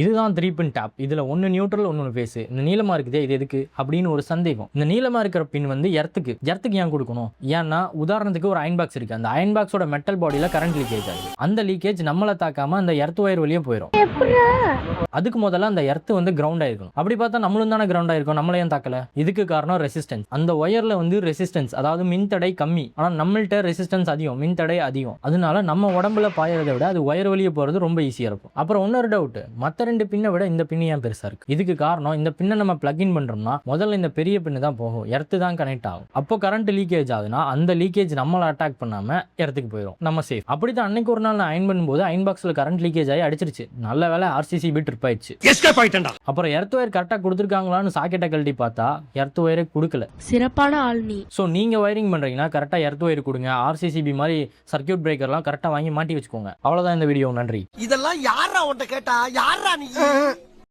இதுதான் 3 பின் டேப். இதுல ஒன்னு நியூட்ரல், ஒன்னு ஃபேஸ். இந்த நீளமா இருக்குதே இது எதுக்கு அப்படின்னு ஒரு சந்தேகம். இந்த நீளமா இருக்கிற பின் வந்து எர்த்துக்கு ஏன் கொடுக்கணும்? ஏன்னா உதாரணத்துக்கு ஒரு அயன் பாக்ஸ் இருக்கு. அந்த அயன் பாக்ஸோட மெட்டல் பாடியில கரண்ட் லீக்கேஜ் ஆகுது. அந்த லீக்கேஜ் நம்மள தாக்காம அந்த எர்த் ஒயர் வழியே போயிடும். அதுக்கு முதல்ல அந்த எர்த் வந்து கிரவுண்ட் ஆயிருக்கும். அப்படி பார்த்தா நம்மளும் தானே கிரவுண்ட் ஆயிருக்கும், நம்மள ஏன் தாக்கல? இதுக்கு காரணம் ரெசிஸ்டன்ஸ். அந்த ஒயர்ல வந்து ரெசிஸ்டன்ஸ், அதாவது மின்தடை கம்மி, ஆனா நம்மள்ட்ட ரெசிஸ்டன்ஸ் அதிகம், மின்தடை அதிகம். அதனால நம்ம உடம்புல பாயறதை விட அது ஒயர் வழியே போறது ரொம்ப ஈஸியா இருக்கும். அப்புறம் இன்னொரு டவுட், மற்ற 2 பின்னை விட இந்த பின் ஏன் பெருசா இருக்கு? இதுக்கு காரணம் இந்த பின்னை நம்ம பிளக் இன் பண்றோம்னா முதல்ல இந்த பெரிய பின்னு தான் போகும், எர்த்து தான் கனெக்ட் ஆகும். அப்போ கரண்ட் லீக்கேஜ் ஆகுதுன்னா அந்த லீக்கேஜ் நம்மள அட்டாக் பண்ணாம எர்த்துக்கு போயிடும், நம்ம சேஃப். அப்படிதான் அன்னைக்கு ஒரு நாள் நான் அயன் பண்ணும்போது அயன் பாக்ஸ்ல கரண்ட் லீக்கேஜ் ஆகி அடிச்சிருச்சு. நல்ல வேலை RCCB ட்ரிப் ஆயிடுச்சு. அப்புறம் எர்த் ஒயர் கரெக்டா கொடுத்துருக்காங்களான்னு சாக்கெட்டை கழட்டி பார்த்தா எர்த் ஒயரே கொடுக்கல. சிறப்பான ஆள் நீ. ஸோ நீங்க வயரிங் பண்றீங்கன்னா கரெக்டா எர்த் ஒயர் கொடுங்க. RCCB மாதிரி சர்க்யூட் பிரேக்கர்லாம் கரெக்டா வாங்கி மாட்டி வச்சுக்கோங்க. அவ்வளவுதான் இந்த வீடியோ. நன்றி. இதெல்லாம் யாரா உன்கிட்ட கேட்டா? யாரா நீ?